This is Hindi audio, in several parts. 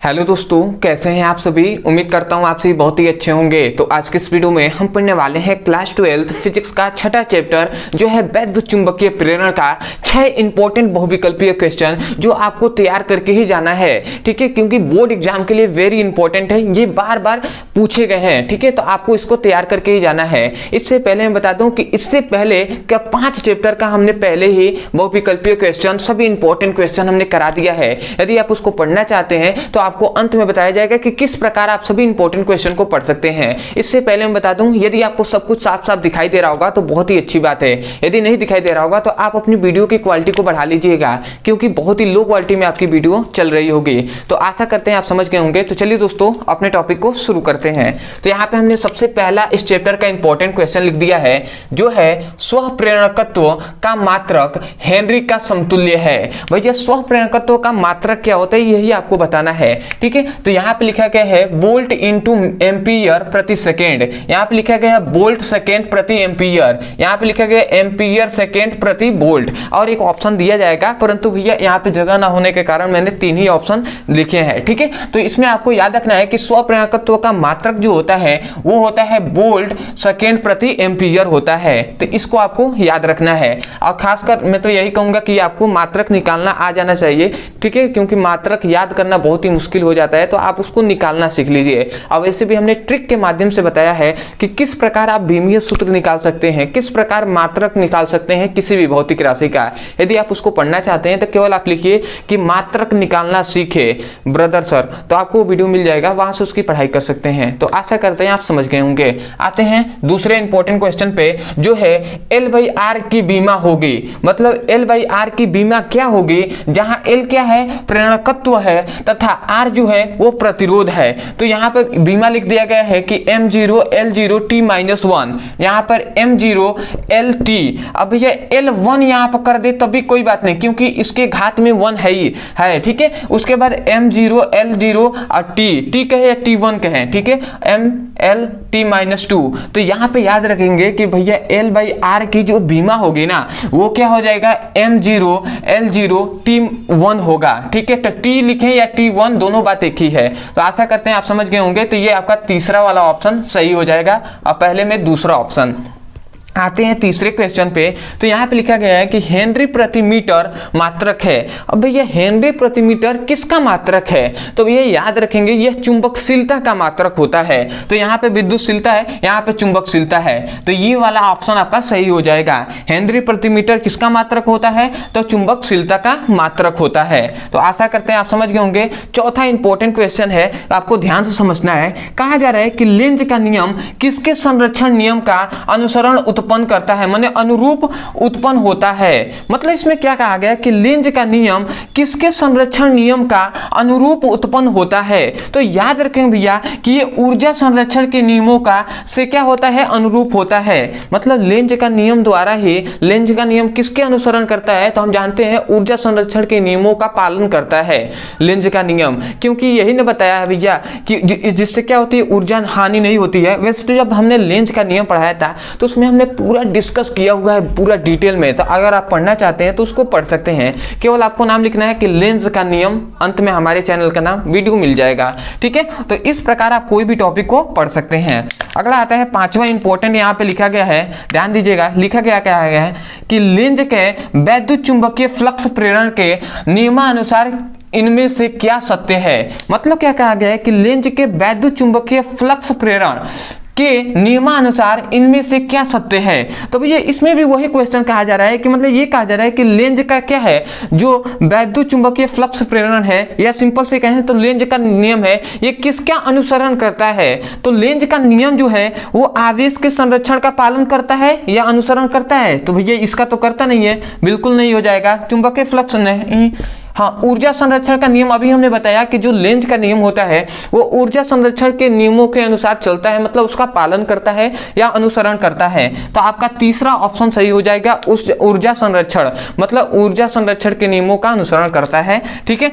हेलो दोस्तों, कैसे हैं आप सभी। उम्मीद करता हूं आप सभी बहुत ही अच्छे होंगे। तो आज के इस वीडियो में हम पढ़ने वाले हैं क्लास 12 फिजिक्स का छठा चैप्टर जो है वैद्युत चुंबकीय प्रेरण का 6 इंपॉर्टेंट बहुविकल्पीय क्वेश्चन जो आपको तैयार करके ही जाना है। ठीक है, क्योंकि बोर्ड एग्जाम के लिए वेरी इंपॉर्टेंट है, ये बार बार पूछे गए हैं। ठीक है, तो आपको इसको तैयार करके ही जाना है। इससे पहले मैं बता दूं कि इससे पहले क्या 5 चैप्टर का हमने पहले ही बहुविकल्पीय क्वेश्चन सभी इंपॉर्टेंट क्वेश्चन हमने करा दिया है। यदि आप उसको पढ़ना चाहते हैं तो आपको अंत में बताया जाएगा कि किस प्रकार आप सभी इंपॉर्टेंट क्वेश्चन को पढ़ सकते हैं। इससे पहले मैं बता दूं, यदि आपको सब कुछ साफ साफ दिखाई दे रहा होगा तो बहुत ही अच्छी बात है। यदि नहीं दिखाई दे रहा होगा तो आप अपनी वीडियो की क्वालिटी को बढ़ा लीजिएगा, क्योंकि बहुत ही लो क्वालिटी में आपकी वीडियो चल रही होगी। तो आशा करते हैं आप समझ गए होंगे। तो चलिए दोस्तों, अपने टॉपिक को शुरू करते हैं। तो यहाँ पे हमने सबसे पहला इस चैप्टर का इंपॉर्टेंट क्वेश्चन लिख दिया है, जो है स्वप्रेरणकत्व का मात्रक हेनरी का समतुल्य है। भैया स्वप्रेरणकत्व का मात्रक क्या होता है, यही आपको बताना है। ठीक है, तो यहां पे लिखा गया है वोल्ट इनटू एम्पियर प्रति सेकेंड। यहां पे लिखा गया है वोल्ट सेकेंड प्रति एम्पियर। यहां पे लिखा गया है एम्पियर सेकेंड प्रति वोल्ट, और एक ऑप्शन दिया जाएगा, परंतु भैया यहां पे जगह ना होने के कारण मैंने 3 ही ऑप्शन लिखे हैं। ठीक है, तो इसमें आपको याद रखना है कि स्वप्रेरणकत्व का मात्रक जो होता है वो होता है वोल्ट सेकेंड प्रति एम्पियर होता है। तो इसको आपको याद रखना है, और खासकर मैं तो यही कहूंगा कि आपको मात्रक निकालना आ जाना चाहिए। ठीक है, क्योंकि मात्रक याद करना बहुत ही मुश्किल हो जाता है, तो आप उसको निकालना सीख लीजिए। अब वैसे भी हमने ट्रिक के माध्यम से बताया है कि किस प्रकार आप बीमीय सूत्र निकाल सकते हैं, किस प्रकार मात्रक निकाल सकते हैं किसी भी भौतिक राशि का। यदि आप उसको पढ़ना चाहते हैं तो केवल आप लिखिए कि मात्रक निकालना सीखे ब्रदर सर, तो आपको वीडियो मिल जाएगा, वहां से उसकी पढ़ाई कर सकते हैं। तो आशा करते हैं आप समझ गए होंगे। आते हैं दूसरे इंपॉर्टेंट क्वेश्चन पे, जो है L/R की बीमा होगी। मतलब L/R की बीमा क्या होगी, जहां L क्या है, प्रेरणकत्व है, तथा R जो है वो प्रतिरोध है। तो यहाँ पर बीमा लिख दिया गया है कि M0 L0 T-1, यहाँ पर M0 LT। अब ये L1 यहाँ पर कर दे तभी कोई बात नहीं, क्योंकि इसके घात में 1 है ही है। ठीक है, उसके बाद M0 L0 और T कहे या T1 कहे, ठीक है, ML T-2। तो यहाँ पे याद रखेंगे कि भैया L/R की जो बीमा होगी ना, वो क्या हो जाएगा, M0 L0 T1 होगा। ठीक है, तो T लिखें या T1 दोनों बात एक ही है। तो आशा करते हैं आप समझ गए होंगे। तो ये आपका तीसरा वाला ऑप्शन सही हो जाएगा, और पहले में दूसरा ऑप्शन। आते हैं तीसरे क्वेश्चन पे। तो यहाँ पे लिखा गया है कि हेनरी प्रति मीटर मात्रक है। अब भैया हेनरी प्रति मीटर किसका मात्रक है, तो ये याद रखेंगे यह चुंबकशीलता का मात्रक होता है। तो यहाँ पे विद्युतशीलता है, यहाँ पे चुंबकशीलता है, तो ये वाला ऑप्शन आपका सही हो जाएगा। हेनरी प्रति मीटर किसका मात्रक होता है, तो चुंबकशीलता का मात्रक होता है। तो आशा करते हैं आप समझ गए होंगे। चौथा इंपॉर्टेंट क्वेश्चन है, आपको ध्यान से समझना है। कहा जा रहा है कि लेंज का नियम किसके संरक्षण नियम का अनुसरण उत्पन्न करता है, माने अनुरूप उत्पन्न होता है। मतलब इसमें क्या कहा गया कि लेंज का नियम किसके संरक्षण नियम का अनुरूप उत्पन्न होता है। तो याद रखें भैया कि ये ऊर्जा संरक्षण के नियमों का से क्या होता है, अनुरूप होता है। मतलब लेंज का नियम द्वारा ही, लेंज का नियम किसके अनुसरण करता है, तो हम जानते हैं ऊर्जा संरक्षण के नियमों का पालन करता है लेंज का नियम, क्योंकि यही ने बताया है भैया कि जिससे क्या होती है, ऊर्जा हानि नहीं होती है। वैसे तो जब हमने लेंज का नियम पढ़ाया था तो उसमें हमने पूरा डिस्कस किया हुआ है पूरा डिटेल में। तो अगर आप पढ़ना चाहते हैं तो उसको पढ़ सकते हैं, केवल आपको नाम लिखना है कि लेंज का नियम, अंत में हमारे चैनल का नाम वीडियो मिल जाएगा। ठीक है, तो इस प्रकार आप कोई भी टॉपिक को पढ़ सकते हैं। अगला आता है पांचवा इंपॉर्टेंट, यहाँ पे लिखा गया है, ध्यान दीजिएगा, लिखा गया क्या है कि लेंज के वैद्युत चुंबकीय फ्लक्स प्रेरण के नियमानुसार इनमें से क्या सत्य है। मतलब क्या कहा गया है कि लेंज के वैद्युत चुंबकीय फ्लक्स प्रेरण के नियमानुसार इनमें से क्या सत्य है। तो भैया इसमें भी वही क्वेश्चन कहा जा रहा है कि मतलब ये कहा जा रहा है कि लेंज का क्या है, जो वैद्युत चुंबकीय फ्लक्स प्रेरण है, या सिंपल से कहें तो लेंज का नियम है, ये किसका अनुसरण करता है। तो लेंज का नियम जो है वो आवेश के संरक्षण का पालन करता है या अनुसरण करता है। तो भैया इसका तो करता नहीं है, बिल्कुल नहीं हो जाएगा। चुंबकीय फ्लक्स नहीं, हाँ, ऊर्जा संरक्षण का नियम अभी हमने बताया कि जो लेंज का नियम होता है वो ऊर्जा संरक्षण के नियमों के अनुसार चलता है, मतलब उसका पालन करता है या अनुसरण करता है। तो आपका तीसरा ऑप्शन सही हो जाएगा, उस ऊर्जा संरक्षण, मतलब ऊर्जा संरक्षण के नियमों का अनुसरण करता है। ठीक है,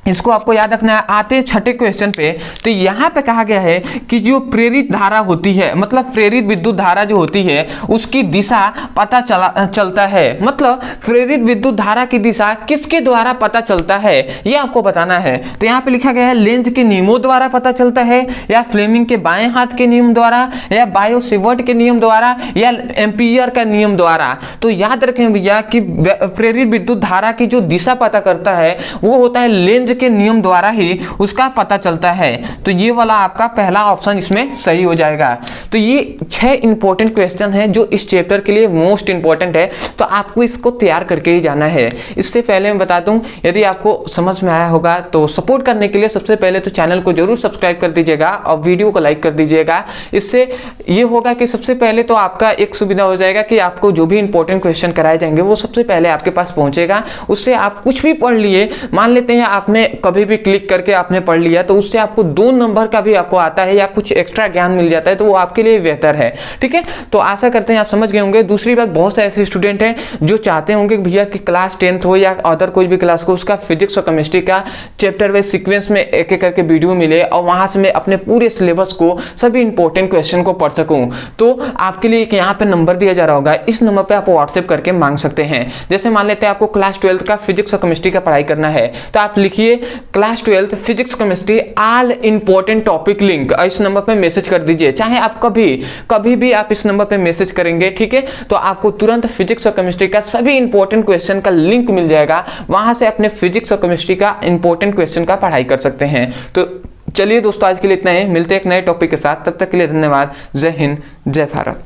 इसको आपको याद रखना है। आते हैं छठे क्वेश्चन पे, तो यहाँ पे कहा गया है कि जो प्रेरित धारा होती है, मतलब प्रेरित विद्युत धारा जो होती है उसकी दिशा पता चलता है। मतलब प्रेरित विद्युत धारा की दिशा किसके द्वारा पता चलता है ये आपको बताना है। तो यहाँ पे लिखा गया है लेंज के नियमों द्वारा पता चलता है, या फ्लेमिंग के बाएं हाथ के नियम द्वारा, या बायो-सेवर्ट के नियम द्वारा, या एम्पियर का नियम द्वारा। तो याद रखें भैया कि प्रेरित विद्युत धारा की जो दिशा पता करता है वो होता है लेंज के नियम द्वारा ही उसका पता चलता है। तो ये वाला आपका पहला ऑप्शन इसमें सही हो जाएगा। तो ये 6 इंपॉर्टेंट क्वेश्चन हैं जो इस चैप्टर के लिए मोस्ट इंपॉर्टेंट है, तो आपको इसको तैयार करके ही जाना है। इससे पहले मैं बता दूं, यदि आपको समझ में आया होगा तो सपोर्ट करने के लिए सबसे पहले तो चैनल को जरूर सब्सक्राइब कर दीजिएगा और वीडियो को लाइक कर दीजिएगा। इससे ये होगा कि सबसे पहले तो आपका एक सुविधा हो जाएगा कि आपको जो भी इंपॉर्टेंट क्वेश्चन कराए जाएंगे वो सबसे पहले आपके पास पहुंचेगा। उससे आप कुछ भी पढ़ लिए, मान लेते हैं आपने कभी भी क्लिक करके आपने पढ़ लिया, तो उससे आपको 2 नंबर का भी आपको आता है या कुछ एक्स्ट्रा ज्ञान मिल जाता है, तो वो आपके लिए बेहतर है। ठीक है, तो आशा करते हैं आप समझ गए होंगे। दूसरी बात, बहुत से ऐसे स्टूडेंट हैं जो चाहते होंगे कि भैया कि क्लास 10th हो या अदर कोई भी क्लास को, उसका फिजिक्स और केमिस्ट्री का चैप्टर वाइज सीक्वेंस में एक एक करके वीडियो मिले और वहां से मैं अपने पूरे सिलेबस को, सभी इंपॉर्टेंट क्वेश्चन को पढ़ सकूं। तो आपके लिए एक यहाँ पे नंबर दिया जा रहा होगा, इस नंबर पे आप व्हाट्सएप करके मांग सकते हैं। जैसे मान लेते हैं आपको क्लास 12th का फिजिक्स और केमिस्ट्री का पढ़ाई करना है, तो आप लिखिए class 12th physics chemistry all important topic link, इस नंबर पे मैसेज कर दीजिए। चाहे आप कभी भी आप इस नंबर पे मैसेज करेंगे, ठीक है, तो आपको तुरंत फिजिक्स और केमिस्ट्री का सभी इंपॉर्टेंट क्वेश्चन का लिंक मिल जाएगा। वहां से अपने फिजिक्स और केमिस्ट्री का इंपॉर्टेंट क्वेश्चन का पढ़ाई कर सकते हैं। तो चलिए दोस्तों, आज के लिए इतना ही, मिलते हैं एक नए टॉपिक के साथ। तब तक के लिए धन्यवाद। जय हिंद, जय भारत।